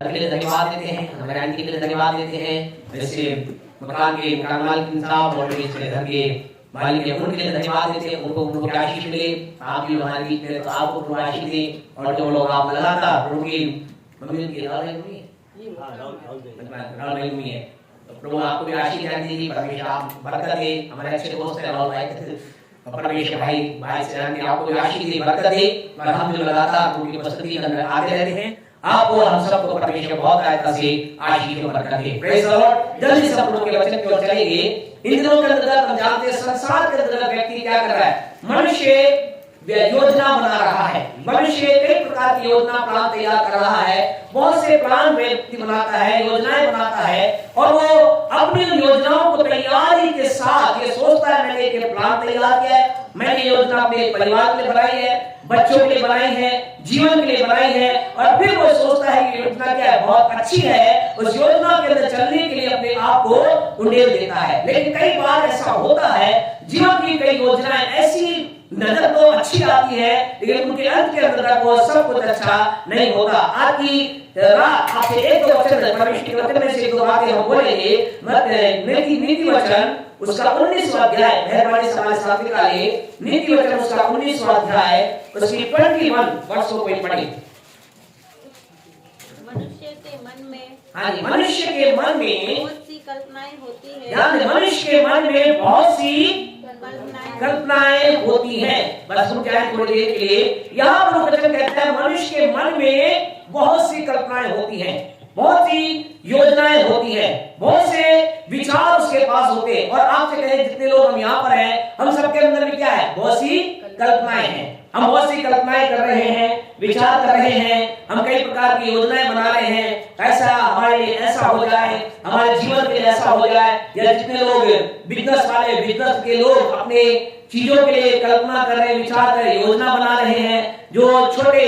के लिए धन्यवाद देते हैं, हमारे आंटी के लिए धन्यवाद देते हैं, जैसे मकान मालिक साहब और घर के मालिक है उनके लिए धन्यवाद देते हैं, उनको आशीष मिले। आप भी हमारे बीच में, तो आपको आशीष दे। और जो लोग आप लगातार उनकी मम्मी की राहुल भाई है, तो प्रभु आपको भी आशीष दीजिए, परमेश्वर आप बरकत दे। हमारे अच्छे दोस्त है राहुल भाई, परमेश्वर भाई से आपको भी आशीष दे, बरकत दे। और हम जो लगातार उनकी उपस्थिति के अंदर आते रहते हैं, आपको हम सबको परमेश्वर बहुत आयता से आशीष और बरकत दे। Praise the Lord. जल्दी से हम लोग के वचन की ओर चलेंगे। इन दिनों के अंदर हम जानते हैं संसार के अंदर व्यक्ति क्या कर रहा है, मनुष्य योजना बना रहा है, मनुष्य कई प्रकार की योजना प्लान तैयार कर रहा है, बहुत से प्लान व्यक्ति बनाता है, योजनाएं बनाता है, और वो अपनी योजनाओं को तैयारी के साथ ये सोचता है मैंने एक प्लान तैयार किया है, मैंने योजना अपने परिवार के लिए बनाई है, बच्चों के लिए बनाई है, जीवन के लिए बनाई है, और फिर वो सोचता है कि योजना क्या है, बहुत अच्छी है, उस योजना के अंदर चलने के लिए अपने आप को उंडेल देता है। लेकिन कई बार ऐसा होता है, जीवन की कई योजनाएं ऐसी नजर तो अच्छी आती है, लेकिन उनके अंत के अंदर वो सब कुछ अच्छा नहीं होता। आज की रात आपसे एक दो वचन परमेश्वर के वचन में से एक दो बातें हम बोलेंगे। नीति वचन उसका 19वां अध्याय, मेहरबानी से हमारे साथ निकालिए, नीति वचन उसका 19वां अध्याय उसकी 21 वर्षों को पढ़े। मनुष्य के मन में, हाँ जी, मनुष्य के मन में बहुत सी कल्पनाएं होती है, यानी मनुष्य के मन में बहुत सी कल्पनाएं होती हैं। बस सुन क्या है थोड़ी देर के लिए, यहाँ पर वचन कहता है मनुष्य के मन में बहुत सी कल्पनाएं होती हैं, बहुत सी योजनाएं होती हैं, बहुत से विचार उसके पास होते हैं। और आपसे कहे जितने लोग हम यहाँ पर हैं, हम सबके अंदर भी क्या है, बहुत सी कल्पनाएं हैं। हम बहुत सी कल्पनाएं कर रहे हैं, विचार कर रहे हैं, हम कई प्रकार की योजनाएं बना रहे हैं, ऐसा हमारे लिए ऐसा हो जाए, हमारे जीवन के लिए ऐसा हो जाए। या जितने लोग बिजनेस वाले, बिजनेस के लोग अपने चीजों के लिए कल्पना कर रहे हैं, विचार कर रहे हैं, योजना बना रहे हैं। जो छोटे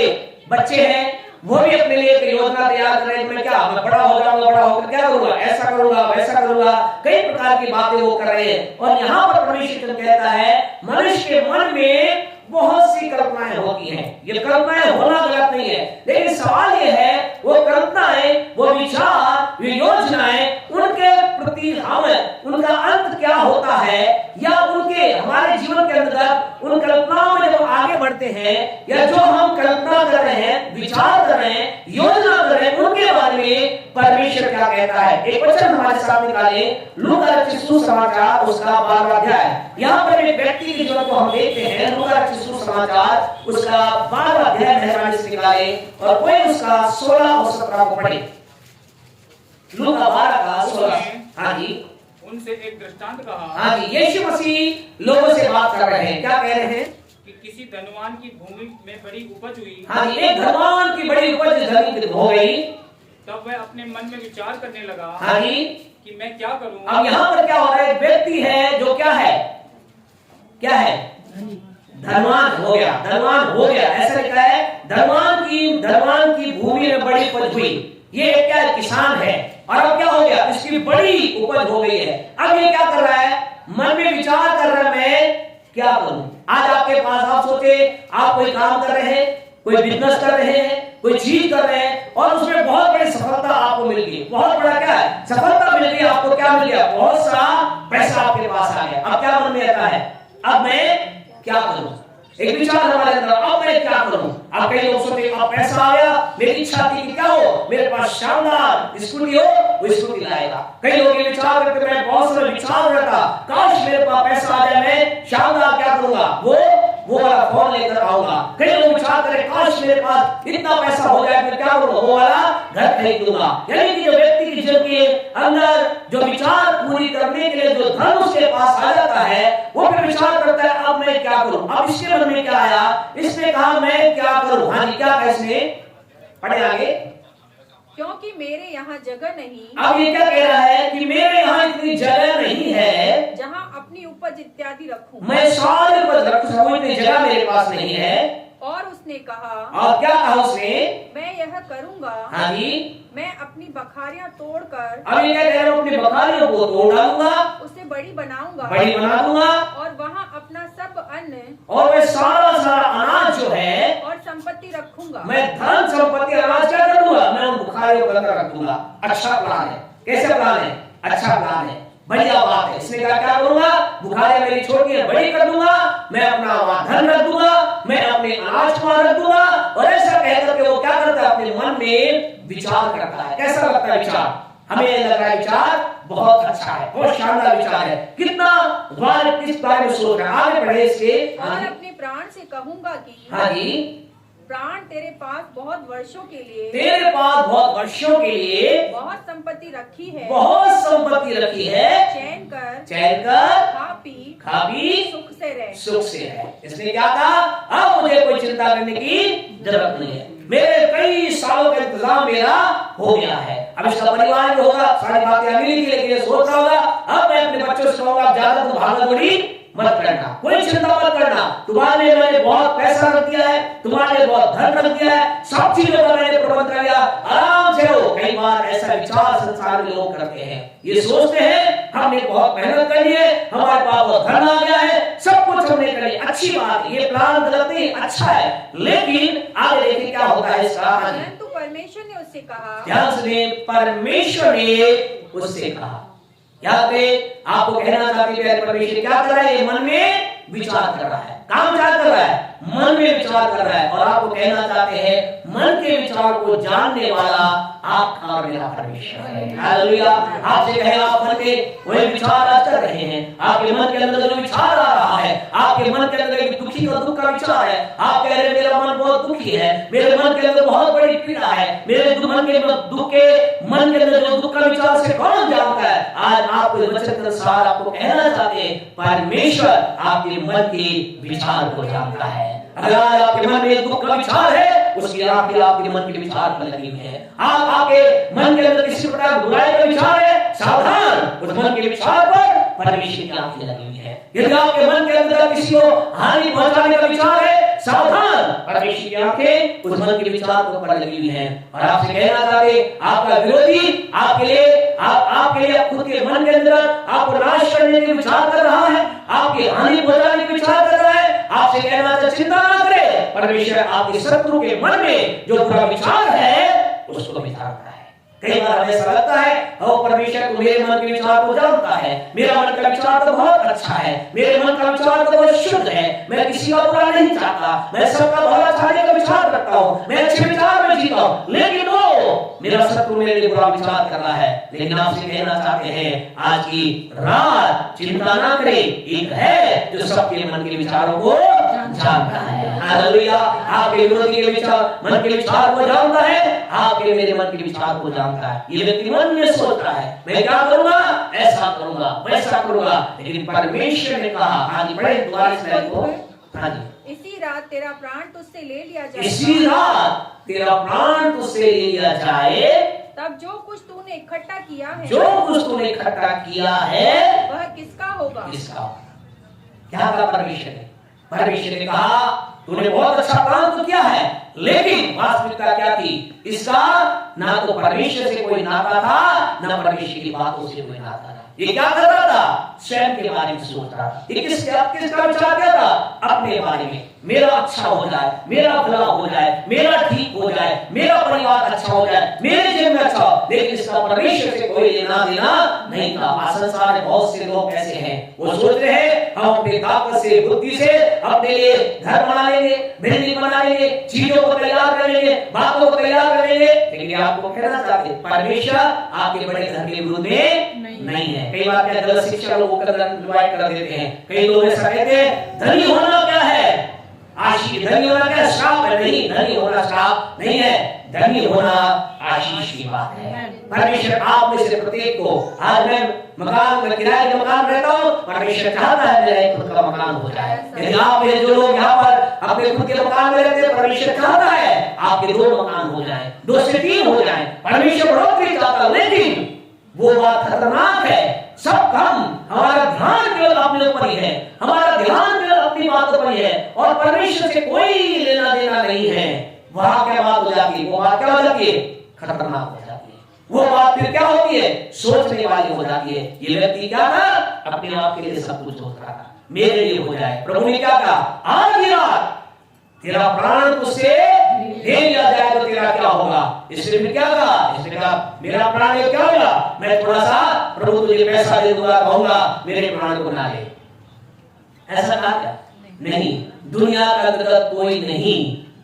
बच्चे हैं वो भी अपने लिए एक योजना तैयार कर रहे हैं, मैं बड़ा हो जाऊंगा, बड़ा होकर क्या करूंगा, ऐसा करूंगा, वैसा करूंगा, कई प्रकार की बातें वो कर रहे हैं। और यहाँ पर परमेश्वर कहता है मनुष्य के मन में बहुत सी कल्पनाएं होती हैं। ये कल्पनाएं होना गलत नहीं है, लेकिन सवाल ये है वो कल्पनाएं, वो विचार, वो योजनाएं, उनके प्रति हम उनका अंत क्या होता है, या उनके हमारे जीवन के अंदर उन कल्पनाओं में जब आगे बढ़ते हैं, या जो हम कल्पना कर रहे हैं, विचार कर रहे हैं, योजना कर रहे हैं, उनके बारे में परमेश्वर क्या कहता है। एक वचन हमारे सामने निकाले, लूका रचित सुसमाचार उसका 12वां अध्याय। यहाँ पर एक व्यक्ति के जीवन को हम देखते हैं, लूका रचित सुसमाचार उसका 12वां अध्याय मेहरबानी से निकाले, और कोई उसका 16 और 17 को पढ़े। लूका 12 का 16। हाँ जी, उनसे एक दृष्टांत कहा। हाँ जी, यीशु मसीह लोगों से बात कर रहे हैं, क्या कह रहे हैं कि किसी धनवान की भूमि में बड़ी उपज हुई। हाँ जी, एक धनवान की बड़ी उपज धनी हो गई, तब वह अपने मन में विचार करने लगा। हाँ जी, कि मैं क्या करूं। अब यहाँ पर क्या हो रहा है, एक व्यक्ति है जो क्या है, क्या है, धनवान हो गया, धनवान हो गया, ऐसा लिखा है। धनवान की भूमि में बड़ी उपज हुई। ये क्या है, किसान है, और अब क्या हो गया, इसकी बड़ी उपज हो गई है। अब ये क्या कर रहा है, मन में विचार कर रहा है मैं क्या करूं। आज आपके पास, आप सोचे आप कोई काम कर रहे हैं, कोई बिजनेस कर रहे हैं, कोई चीज कर रहे हैं, और उसमें बहुत बड़ी सफलता आपको मिल गई, बहुत बड़ा क्या है, सफलता मिल गई आपको, क्या मिल गया, बहुत सा पैसा आपके पास आ गया। अब क्या मन में आता है, अब मैं क्या करूं, एक विचार हमारे अंदर, अब मैं क्या करूं। अब कई लोग सोचते अब पैसा आ गया, मेरी इच्छा थी कि क्या हो, मेरे पास शानदार स्कूटी हो, वो स्कूटी लाएगा। कई लोग ये विचार करते, मैं बहुत सारे विचार करता, काश मेरे पास पैसा आ जाए, मैं शानदार क्या करूंगा, वो वाला फोन लेकर आऊंगा। कई लोग विचार करें, काश मेरे पास इतना पैसा हो जाए, मैं क्या करूंगा, वो वाला घर खरीद दूंगा। यानी कि जो व्यक्ति की जीवन के अंदर जो विचार पूरी करने के लिए जो धन उसके पास आ जाता है, वो फिर विचार करता है अब मैं क्या करूं। अब इसके मन में क्या आया, इसने कहा मैं क्या करूं। हाँ जी, क्या कहा इसने, पढ़े आगे, क्योंकि मेरे यहाँ जगह नहीं। अब ये क्या कह रहा है कि मेरे यहाँ इतनी जगह नहीं है जहाँ अपनी उपज इत्यादि रखूं, मैं सारी उपज रख सकूं, इतनी जगह मेरे पास नहीं है। और उसने कहा, और क्या कहा उसने, मैं यह करूंगा, हाँ जी, मैं अपनी बखारियां तोड़कर, अब ये क्या कह रहा हूं, अपनी बखारियों को तोड़ डालूंगा, उसे बड़ी बनाऊंगा, बड़ी बना दूंगा, और वहाँ अपना सब अन्न और वे सारा अनाज जो है और संपत्ति रखूंगा। मैं धन संपत्ति अनाज क्या कर दूंगा, मैं उन बुखारियों के अंदर रख दूंगा। अच्छा प्लान है। कैसे प्लान है? अच्छा प्लान है, बढ़िया बात है। इसने कहा क्या करूंगा, बुखारियां मेरी छोटी है बड़ी कर दूंगा, मैं अपना वहां धन रख दूंगा, मैं अपने अनाज को रख दूंगा। और ऐसा कहकर के वो क्या करता है, अपने मन में विचार करता है। कैसा लगता है विचार? हमें लग रहा है विचार बहुत अच्छा है, बहुत शानदार विचार है। कितना किस बारे में सोच रहा है, आगे बढ़े इसके। और अपने प्राण से कहूंगा कि हाँ जी, प्राण तेरे पास बहुत वर्षों के लिए, तेरे पास बहुत वर्षों के लिए बहुत संपत्ति रखी है, बहुत संपत्ति रखी है, चैन कर, चैन कर, खा पी सुख से रह। सुख से है। इसने क्या कहा, अब मुझे कोई चिंता करने की जरूरत नहीं है, मेरे कई सालों का इंतजाम मेरा हो गया है। अब इसका परिवार जो होगा सारी बातें मिली थी, लेकिन ये सोच रहा होगा अब मैं अपने बच्चों से कहूंगा ज्यादा तो भागा दौड़ी मत करना, कोई चिंता मत करना, तुम्हारे लिए मैंने बहुत पैसा रख दिया है, तुम्हारे लिए बहुत धन रख दिया है, सब चीजों का मैंने प्रबंध कर लिया, आराम से रहो। कई बार ऐसा विचार संसार में लोग करते हैं, ये सोचते हैं हमने बहुत मेहनत कर ली है, हमारे पास बहुत धन आ गया है, सब कुछ हमने कर लिया, अच्छी बात है, ये प्लान गलत नहीं, अच्छा है, लेकिन आगे देखिए क्या होता है इसका। परंतु परमेश्वर ने उससे कहा, ध्यान से, परमेश्वर ने उससे कहा। यहाँ पे आपको कहना चाहती है परमेश्वर क्या कर रहा है, ये मन में विचार कर रहा है, काम क्या कर रहा है, मन में विचार कर रहा है। और आपको कहना चाहते हैं मन के विचार को जानने वाला आपका और मेरा परमेश्वर है। हालेलुया। आपसे कहे आप मन में वही विचार आज कर रहे हैं, आपके मन के अंदर जो विचार आ रहा है, आपके मन के अंदर एक दुखी का दुख का विचार है, आप कह रहे हैं मेरा मन बहुत दुखी है, मेरे मन के अंदर बहुत बड़ी पीड़ा है, मेरे मन के दुख के मन के अंदर जो दुख का विचार से कौन जानता है। आज आपको वचन के अनुसार आपको कहना चाहते हैं परमेश्वर आपके मन के विचार को जानता है। अगर आपके मन में दुख का विचार है, उसकी आंखें आपके मन के विचार पर लगी हुई है। आपके मन के अंदर किसी प्रकार बुराई का विचार है, सावधान, उस मन के विचार पर परमेश्वर की आंखें लगी हुई है। यदि आपके मन के अंदर किसी को हानि पहुंचाने का विचार है, सावधान, परमेश्वर की आंखें उस मन के विचार पर लगी हुई है। और आपसे कहना चाहते आपका विरोधी आपके लिए खुद के मन के अंदर आपको नाश करने के विचार कर रहा है, आपकी हानि पहुंचाने के विचार कर रहा है। आपसे कहना चाहते चिंता ना करें, परमेश्वर आपके शत्रु के मन में जो बुरा विचार है उसको मिटाता है। कई बार हमें ऐसा लगता है परमेश्वर तो मेरे मन के विचार को जानता है, मेरा मन का विचार तो बहुत अच्छा है, मेरे मन का विचार तो बहुत शुद्ध है, मैं किसी का बुरा नहीं चाहता, मैं सबका भला चाहने का विचार रखता हूँ, मैं अच्छे विचार में जीता हूँ, लेकिन वो मेरा शत्रु मेरे लिए बुरा विचार कर रहा है। लेकिन आपसे कहना चाहते हैं आज की रात चिंता ना करें, एक है जो सबके मन के विचारों को जानता है। हालेलुया। आपके विरोधी के विचार मन के विचार को जानता है, आपके मेरे मन के विचार को जानता है। ये व्यक्ति मन में सोच रहा है मैं क्या करूंगा, ऐसा करूंगा, वैसा करूंगा, लेकिन परमेश्वर ने कहा, हाँ जी पढ़े दोबारा इस लाइन को। हाँ जी, इसी रात तेरा प्राण तुझसे ले लिया जाएगा, इसी रात तेरा प्राण तुझसे ले लिया जाए, तब जो कुछ तूने इकट्ठा किया है, जो कुछ तूने इकट्ठा किया है वह किसका होगा। किसका? क्या कहा परमेश्वर ने? परमेश्वर ने कहा तूने बहुत अच्छा काम तो किया है, लेकिन वास्तविकता क्या थी, इसका ना तो परमेश्वर से कोई नाता था, ना परमेश्वर की बातों से कोई नाता था। ये क्या कर रहा था, स्वयं के बारे में सोच रहा था। ये किसका विचार क्या था, अपने बारे में, मेरा अच्छा हो जाए, मेरा भला हो जाए, मेरा ठीक हो जाए, मेरा परिवार अच्छा हो जाए, मेरे जीवन में अच्छा हो। लेकिन इसका परमेश्वर से कोई लेना देना नहीं था। आज संसार में बहुत से लोग ऐसे हैं, वो सोच रहे हैं हम अपनी ताकत से, बुद्धि से अपने लिए घर बना लेंगे, बिल्डिंग बना लेंगे, चीजों को तैयार कर लेंगे, बातों को तैयार कर लेंगे। लेकिन आपको कहना चाहते परमेश्वर आपके बड़े घर के विरुद्ध में नहीं है। कई बार क्या गलत शिक्षा लोगों को डिवाइड कर देते हैं। कई लोग ऐसा कहते हैं धनी होना क्या है, आशीष, धनी होना क्या श्राप है? नहीं, धनी होना श्राप नहीं है, धनी होना आशीष की बात है। परमेश्वर आप में से प्रत्येक को, आज मैं मकान में किराए का मकान रहता हूँ, परमेश्वर चाहता है मेरा एक खुद का मकान हो जाए। यदि आप जो लोग यहाँ पर अपने खुद के मकान में रहते हैं, परमेश्वर चाहता है आपके 2 मकान हो जाए, 2 से 3 हो जाए। परमेश्वर बढ़ोतरी चाहता, लेकिन वो बात खतरनाक है। सब काम हमारा ध्यान केवल अपने ऊपर ही है, हमारा ध्यान केवल अपनी बातों पर ही है, और परमेश्वर से कोई लेना देना नहीं है। वहां क्या बात हो जाती है, वो बात क्या हो जाती है, खतरनाक हो जाती है। वो बात फिर क्या होती है, सोचने वाली हो जाती है। ये व्यक्ति क्या था, अपने आप के लिए सब कुछ सोच रहा था, मेरे लिए हो जाए। प्रभु ने क्या कहा, आज ही रात तेरा प्राण तुझसे दे दिया जाए तो तेरा क्या होगा। इसने फिर क्या कहा, इसने कहा मेरा प्राण ये क्या होगा, मैं थोड़ा सा प्रभु तुझे पैसा दे दूंगा, कहूंगा मेरे प्राण को ना ले। ऐसा कहा क्या? नहीं, दुनिया का अंदर कोई नहीं।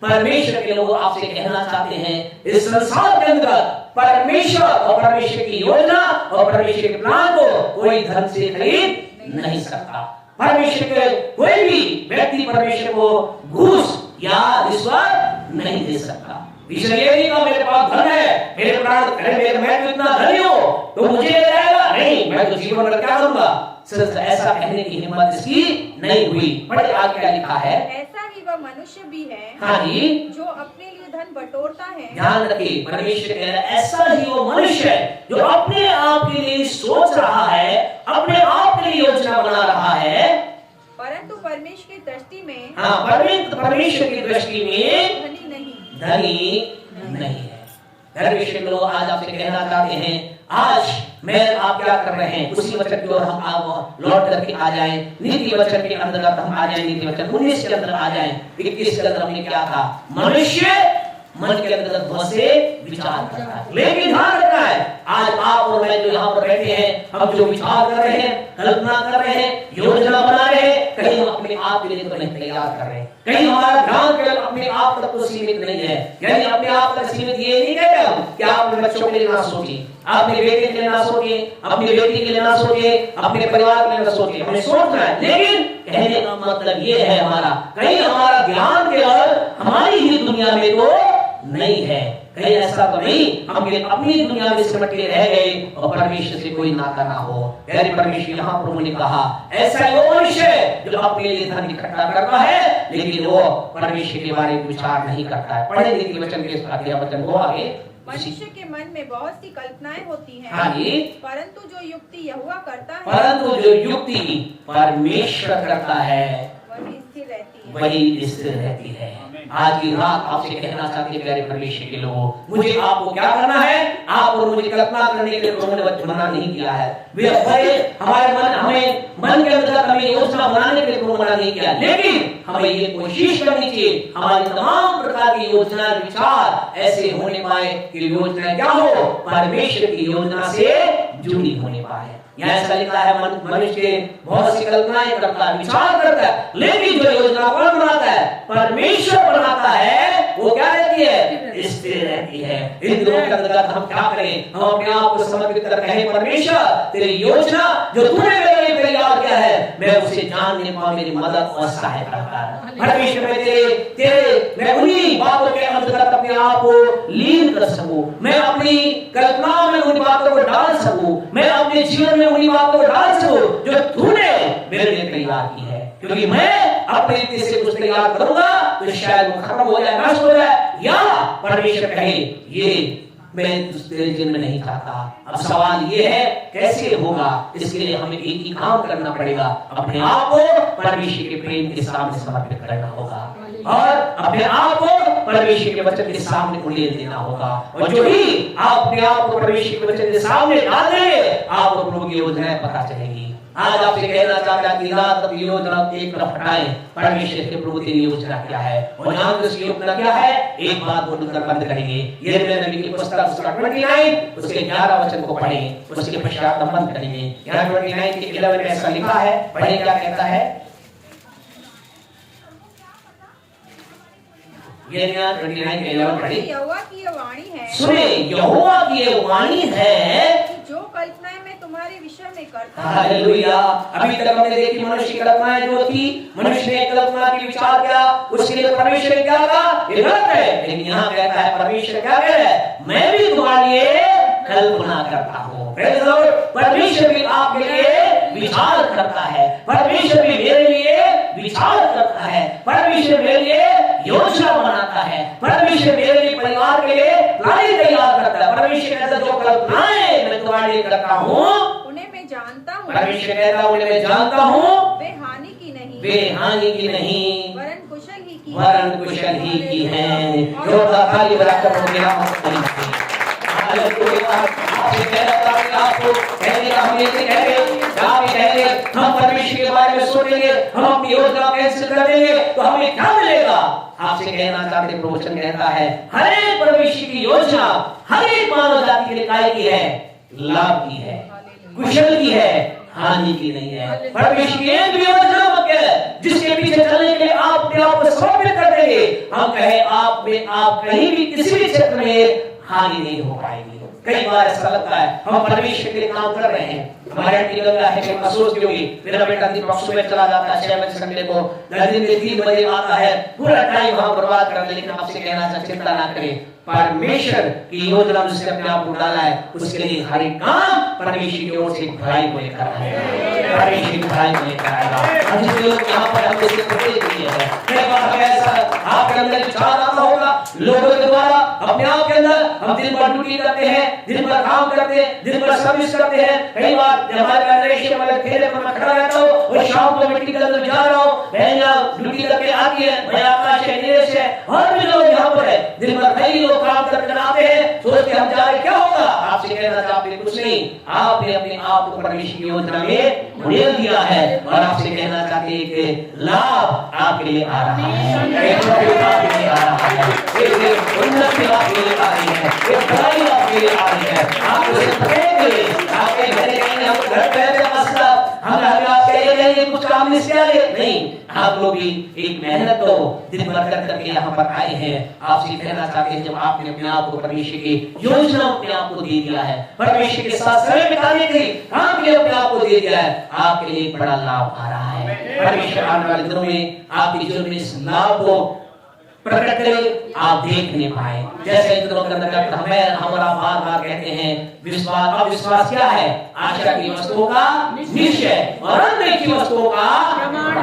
परमेश्वर के लोग आपसे कहना चाहते हैं इस संसार के अंदर परमेश्वर और परमेश्वर की योजना और परमेश्वर के प्लान को कोई धन से खरीद नहीं सकता। परमेश्वर के कोई भी व्यक्ति परमेश्वर को घूस या रिश्वत नहीं दे सकता। ईश्वर ये नहीं कहा मेरे पास धन है, मेरे प्राण मैं तो इतना धनी हूं तो मुझे ले जाएगा, नहीं मैं तो जीवन भर क्या करूंगा। ऐसा कहने की हिम्मत इसकी नहीं हुई। पढ़े आगे क्या लिखा है, ऐसा ही वह मनुष्य भी है हाँ जी, जो अपने लिए धन बटोरता है। ध्यान रखिए, परमेश्वर कह रहा है ऐसा ही वो मनुष्य है जो अपने आप के लिए सोच रहा है, अपने आप के लिए योजना बना रहा है, परंतु परमेश्वर की दृष्टि में, हाँ परमेश्वर की दृष्टि में धनी नहीं। धनी नहीं है। परमेश्वर लोग आज आपसे कहना चाहते हैं, आज मैं आप क्या कर रहे हैं, उसी वचन की ओर हम आप लौट करके आ जाएं। नीति वचन के अंदर हम आ जाएं, नीति वचन 19 के अंदर आ जाएं। 21 के अंदर हमने क्या कहा, मनुष्य मन के अंदर बहुत से विचार करता है। लेकिन ध्यान रखना है, आज आप और मैं जो यहाँ पर बैठे हैं, हम जो विचार कर रहे हैं, कल्पना कर रहे हैं, योजना बना रहे हैं, कहीं हम अपने आप के लिए तो नहीं तैयार कर रहे हैं, कहीं हमारा ध्यान केवल अपने आप तक तो सीमित नहीं है। यानी अपने आप तक सीमित ये नहीं कहते हम कि आप अपने बच्चों के लिए ना सोचिए, अपने बेटे के लिए ना सोचिए, अपनी बेटी के लिए ना सोचिए, अपने परिवार के लिए ना सोचिए, हमें सोचना है। लेकिन कहने का मतलब ये है हमारा, कहीं हमारा ध्यान केवल हमारी ही दुनिया में तो नहीं है, कहीं ऐसा तो नहीं हम अपनी दुनिया में सिमट के रह गए और परमेश्वर से कोई नाता ना हो। यानी परमेश्वर यहाँ प्रभु ने कहा ऐसा वो मनुष्य है जो अपने लिए धन इकट्ठा करता है, लेकिन वो परमेश्वर के बारे में विचार नहीं करता है। पढ़े नीति वचन के अगले वचन को आगे, मनुष्य के मन में बहुत सी कल्पनाएं होती हैं, हाँ जी, परंतु जो युक्ति यहोवा करता है, परंतु जो युक्ति परमेश्वर करता है वही स्थिर रहती है। वही स्थिर रहती है। आज की रात आपसे कहना चाहते हैं प्यारे परमेश्वर के लोगों, मुझे आपको क्या करना है, आप और मुझे कल्पना करने के लिए प्रभु ने मना नहीं किया है। वे हमारे हमें मन के अंदर हमें योजना बनाने के लिए प्रभु मना नहीं किया, लेकिन हमें ये कोशिश करनी चाहिए हमारी तमाम प्रकार की योजना विचार ऐसे होने पाए कि योजना क्या हो, परमेश्वर की योजना से जुड़ी होने पाए। यहाँ ऐसा लिखा है मनुष्य बहुत सी कल्पनाएं करता है, विचार करता है, लेकिन जो योजना कौन बनाता है, परमेश्वर बनाता है, वो क्या रहती है, स्थिर रहती है। इन दिनों के अंदर हम क्या करें, हम अपने आप को समर्पित कर कहें परमेश्वर तेरी योजना जो तूने मेरे लिए तैयार किया है, मैं उसे जानने पाऊं, मेरी मदद और सहायता कर। परमेश्वर मैं तेरे मैं उन्हीं बातों के अंदर अपने आप को लीन कर सकूं, मैं अपनी कल्पना में उन बातों को डाल सकूं, मैं अपने जीवन में उन्हीं बातों को डाल सकूं जो तूने मेरे लिए तैयार की है। क्योंकि मैं अपने रीति से कुछ तैयार करूंगा तो शायद वो खत्म हो जाए, नष्ट हो जाए, या परमेश्वर कहे ये मैं तेरे जीवन में नहीं चाहता। अब सवाल ये है कैसे होगा, इसके लिए हमें एक ही काम करना पड़ेगा, अपने आप को परमेश्वर के प्रेम के सामने समर्पित करना होगा और अपने आप को परमेश्वर के वचन के सामने उड़ेल देना होगा। और जो ही आप अपने आप को परमेश्वर के वचन के सामने डाल देंगे, आपको प्रभु की योजनाएं पता चलेगी। आज आपसे कहना चाहता कि रात अपनी योजना एक तरफ हटाएं, परमेश्वर के प्रभु तेरी योजना क्या है और जान उसकी योजना क्या है, एक बात बोलकर बंद करेंगे। यिर्मयाह नबी की पुस्तक उसका 29 उसके 11 वचन को पढ़ें, उसके पश्चात हम बंद करेंगे। यहाँ 29 के 11 में ऐसा लिखा है, पढ़े क्या कहता है, यिर्मयाह 29 के 11 पढ़े। यहोवा की ये वाणी है, सुने यहोवा की ये वाणी है जो कल्पनाएं मैं तुम्हारे विषय में करता हूं। हालेलुया। अभी तक हमने देखी मनुष्य की कल्पनाएं जो थी, मनुष्य ने कल्पना की विचार किया, उसके लिए परमेश्वर ने क्या कहा, ये गलत है। लेकिन यहाँ कहता है परमेश्वर क्या कह रहा है, मैं भी तुम्हारे लिए कल्पना करता हूँ। परमेश्वर भी आपके लिए विचार करता है, परमेश्वर भी मेरे लिए विचार करता है, परमेश्वर मेरे लिए योजना बनाता है, परमेश्वर मेरे लिए परिवार के लिए प्लानिंग तैयार करता है। परमेश्वर कहता है जो कल्पनाएं मैं तुम्हारे लिए करता हूँ उन्हें मैं जानता हूँ, परमेश्वर कहता है उन्हें मैं जानता हूँ, वे हानि की नहीं, वे हानि की नहीं वरन कुशल ही की, वरन कुशल ही की है। जो खाली बराबर हो गया हालेलुया। आपसे कहना चाहते हैं, आपको कहने का हम ये कहेंगे, आप ये कहेंगे हम परमेश्वर के बारे में सोचेंगे, हम अपनी योजना कैंसिल कर देंगे तो हमें क्या मिलेगा? आपसे कहना चाहते हैं, प्रवचन कहता है हर एक परमेश्वर की योजना हर एक मानव जाति के लिए काय की है, लाभ की है, कुशल की है, हानि की नहीं है। परमेश्वर की एक योजना है जिसके पीछे चलने के लिए आप अपने आप को समर्पित कर देंगे। हम कहें आप में आप कहीं भी किसी भी क्षेत्र में हानि नहीं हो पाएगी। कई बार ऐसा लगता है हम परमेश्वर के लिए काम कर रहे हैं, हमारे आंटी लगता है कि अफसोस क्यों होगी, मेरा बेटा दीपक सुबह चला जाता है 6 बजे संडे को, दिन में 3 बजे आता है, पूरा टाइम वहां बर्बाद कर दे। लेकिन आपसे कहना चाहिए चिंता ना करें, परमेश्वर की योजना में जिसने अपने आप को डाला है उसके लिए हर एक काम परमेश्वर की ओर से भलाई को लेकर आएगा, परमेश्वर की भलाई को लेकर आएगा। हम जो लोग यहाँ पर हमने से प्रत्येक किए हैं, कई बार ऐसा आपके अंदर विचार आता होगा लोगों के द्वारा, अपने आप के अंदर हम दिन भर ड्यूटी करते हैं, दिन भर काम करते हैं, दिन भर सर्विस करते हैं। कई बार हमारे जनरेशन वाले खेले पर मैं खड़ा रहता हूँ और शाम को मिट्टी के अंदर जा रहा हूँ, बहनियां ड्यूटी करके आती है, भैया आकाश है, नीलेश है, और भी लोग यहाँ पर है, दिन भर कई लोग काम करके आते हैं, सोचते हम जा रहे क्या होगा। आपसे कहना चाहते कुछ नहीं, आपने अपने आप को परमेश्वर की योजना में उड़ेल दिया है और आपसे कहना चाहते हैं कि लाभ आपके लिए आ रहा है, एक आपके लिए आ रहा है, एक उन्नति आपके लिए आ रही है, एक भलाई आपके लिए आ रही है। आप उसे पकड़ेंगे, आपके घर कहीं हम घर पे मसला हम आपके ये कुछ काम नहीं से आए नहीं, आप लोग भी एक मेहनत तो दिन भर कर करके यहाँ पर आए हैं। आपसे कहना चाहते हैं जब आपने अपने आप को परमेश्वर की योजना अपने आप को दे दिया है, परमेश्वर के साथ समय बिताने के लिए काम के लिए अपने आप को दे दिया है, आपके लिए एक बड़ा लाभ आ रहा है। परमेश्वर आने वाले दिनों में आपके जीवन में इस लाभ को प्रकट करे, आप देख नहीं पाए। जैसे इन दिनों के अंदर हमें हमारा बार-बार कहते हैं विश्वास, अविश्वास क्या है? आशा की वस्तुओं का निश्चय और अनदेखी वस्तुओं का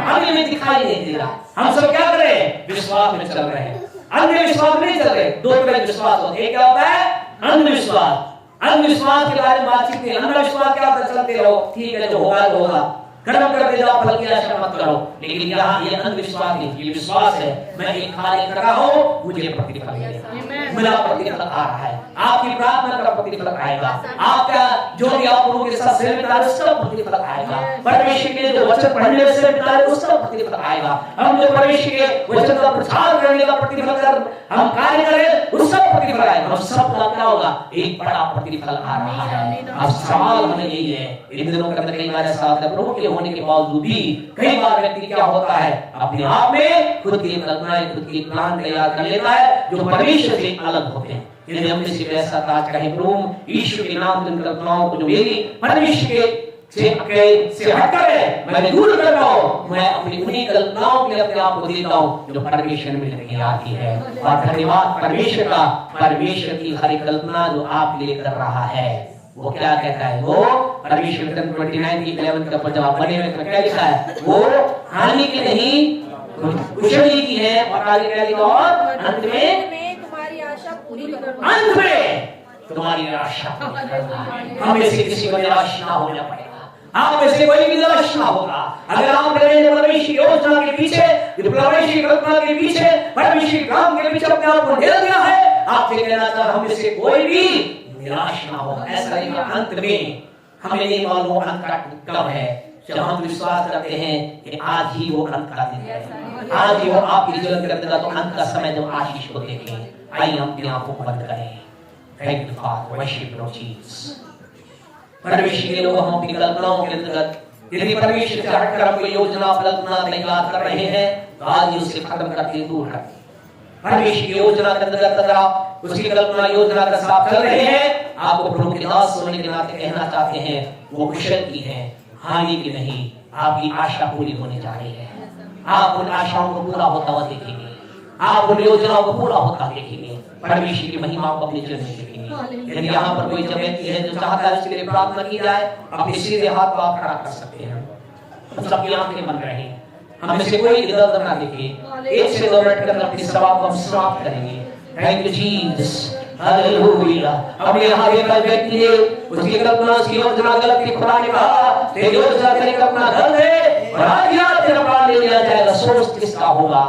अभी में दिखाई नहीं दे रहा। हम सब क्या कर रहे हैं? विश्वास में चल रहे हैं, अंधविश्वास में नहीं चल रहे। दो तरह के विश्वास होते हैं, एक क्या होता है? अंधविश्वास। अंधविश्वास के बारे में बातचीत नहीं, अंधविश्वास क्या होता है? चलते रहो, ठीक है जो होगा तो होगा, कर्म करते जाओ, फल की आशा मत करो। लेकिन यहाँ ये अंधविश्वास नहीं, ये विश्वास है मैं एक कार्य कर रहा हूँ, मुझे प्रतिफल मिलेगा, मेरा प्रतिफल आ रहा है। आपकी प्रार्थना का प्रतिफल आएगा, आपका जो भी आप लोगों के साथ सेवा कर रहे हैं उसका प्रतिफल आएगा, परमेश्वर के जो वचन पढ़ने से कर रहे हैं उसका प्रतिफल आएगा, हम जो परमेश्वर के वचन का प्रचार करने का प्रतिफल कर हम कार्य करें उसका प्रतिफल आएगा। हम सब का क्या होगा? एक बड़ा प्रतिफल आ रहा है। अब सवाल हमें यही है, इन दिनों के अंदर कई बार ऐसा होता है प्रभु के होने के बावजूद भी कई बार व्यक्ति क्या होता है अपने आप में खुद की कल्पनाएं, खुद की प्लान तैयार कर लेता है जो परमेश्वर से अलग होते हैं। यदि हम किसी ऐसा आज कहें प्रभु ईश्वर के नाम की कल्पनाओं को जो मेरी परमेश्वर के से हटकर है मैं दूर कर रहा हूं, मैं अपनी उन्हीं कल्पनाओं के लिए अपने आप को देता हूं जो परमेश्वर में लेके आती है। और धन्यवाद परमेश्वर का, परमेश्वर की हर एक कल्पना जो आप लिए कर रहा है वो क्या कहता है? वो परमेश्वर 29:11 का जवाब बने हुए क्या लिखा है? वो हानि की नहीं कुशली की है और आगे क्या लिखा? और अंत में तुम्हारी आशा पूरी करना, अंत में तुम्हारी आशा पूरी करना है। हमें से किसी को निराश ना होना पड़ेगा, आप में से कोई भी निराश ना होगा। अगर आप परमेश्वर की योजना के पीछे, परमेश्वर की कल्पना के पीछे, परमेश्वर के काम के पीछे अपने आप को ढेर दिया है, आपसे कहना चाहता हूं हम में से कोई भी निराश ना हो। ऐसा नहीं अंत में हमें नहीं मालूम अंत कब है। जब हम विश्वास करते हैं कि आज ही वो अंत का दिन है, आज ही वो आपकी जीवन के अंदर तो अंत का समय जब आशीष को देखें। आइए हम अपनी आंखों को बंद करें। Thank you for worship Lord Jesus. परमेश्वर के लोग हम अपनी कल्पनाओं के अंदर यदि परमेश्वर से हटकर हम कोई योजना कल्पना तैयार कर रहे हैं तो आज ही उसे खत्म करके दूर कर परमेश्वर की योजना के अंदर अगर आप उसकी कल्पना योजना के साथ चल रहे हैं, आपको प्रभु के दास होने के नाते कहना चाहते हैं वो कुशल की है, हानि की नहीं। आपकी आशा पूरी होने जा रही है, आप उन आशाओं को पूरा होता हुआ देखेंगे, आप उन योजनाओं को पूरा होता देखेंगे, परमेश्वर की महिमा को अपने जीवन में देखेंगे। यदि यहाँ पर कोई व्यक्ति है जो चाहता है उसके लिए प्रार्थना की जाए, अपने सीधे हाथ को आप खड़ा कर सकते हैं। हम सबकी आंखें बंद रहे, हमें से कोई इधर उधर ना देखे। 1 से 2 मिनट के अंदर अपनी सभा को हम समाप्त करेंगे। Thank you Jesus, hallelujah. हमने यहाँ देखा व्यक्ति ने उसकी कल्पना उसकी योजना गलत थी, खुदा ने कहा तेरी योजना तेरी कल्पना गलत है और आज यहाँ तेरा प्राण ले लिया जाएगा, सोच किसका होगा।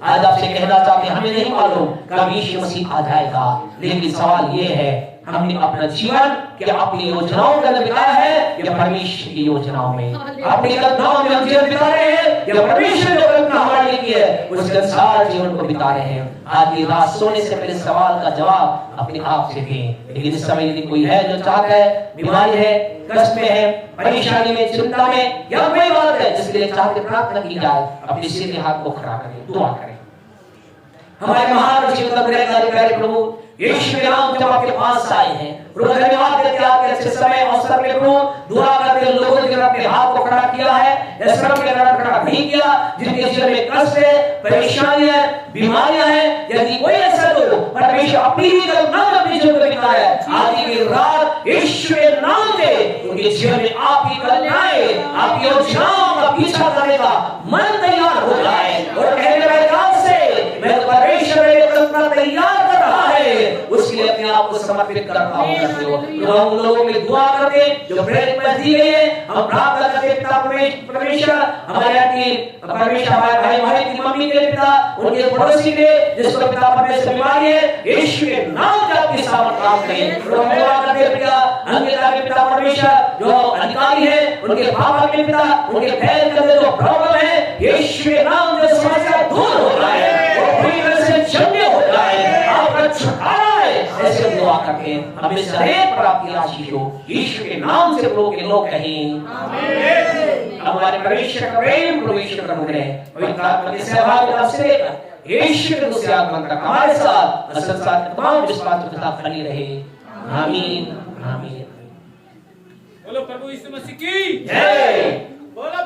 आज आपसे कहना चाहते हैं हमें नहीं मालूम कब यीशु मसीह आ जाएगा, लेकिन सवाल ये है हमने अपना जीवन क्या अपनी योजनाओं के अंदर बिताया है या परमेश्वर की योजनाओं में? अपनी कल्पनाओं में हम जीवन बिता रहे हैं या परमेश्वर जो कल्पना हमारे लिए की है उसके अनुसार जीवन को बिता रहे हैं? आज की रात सोने से पहले सवाल का जवाब अपने आप से दें। लेकिन इस समय यदि कोई है जो चाहता है, बीमारी है, कष्ट में है, परेशानी में, चिंता में, या कोई बात है जिसके लिए चाहते प्रार्थना की जाए, अपने सीधे हाथ को खड़ा करें, दुआ करें। हमारे महान जीवन प्यारे प्रभु यीशु के नाम से हम आपके पास आए हैं। प्रभु धन्यवाद देते हैं आपके अच्छे समय अवसर में प्रभु दुआ करते लोगों के अपने हाथ को खड़ा किया है, इस तरह के कारण खड़ा नहीं किया जिनके जीवन में कष्ट है, परेशानी है, बीमारियां हैं। यदि कोई ऐसा तो परमेश्वर अपनी ही कल्पना में अपने जीवन को बिताया है, आज की रात यीशु के नाम से उनके जीवन में आपकी कल्पनाएं, आपकी योजनाओं का पीछा करने का मन तैयार हो जाए और कहने वाले काम से मैं परमेश्वर की कल्पना तैयार कर रहा है, उसके लिए अपने आप को समर्पित करता हूं। हम लोगों के लिए दुआ करते जो प्रेरित में दी गई है, हम प्रार्थना करते पिता परमेश्वर हमारे परमेश्वर हमारे भाई भाई की मम्मी के लिए पिता, उनके पड़ोसी के जिसको पिता परमेश्वर बीमारी है, यीशु के नाम से आपकी सामर्थ काम करें। हम दुआ करते पिता अंकिता के पिता परमेश्वर जो अधिकारी है, उनके पापा के पिता, उनके पैर के अंदर जो प्रॉब्लम है, यीशु के नाम से समस्या दूर हो जाए और पूरी तरह से चंगे हो जाए, आपका छुटकारा ऐसे दुआ करते हैं। हमें हरेक पर आपकी आशीष हो, यीशु के नाम से लोग कहें आमीन। हमारे परमेश्वर का प्रेम, परमेश्वर का अनुग्रह, पवित्र आत्मा की सहभागिता से लेकर यीशु के दूसरे आगमन तक हमारे साथ संसार के तमाम विश्वासियों के साथ बनी रहे। आमीन आमीन। बोलो प्रभु यीशु मसीह की जय। बोलो।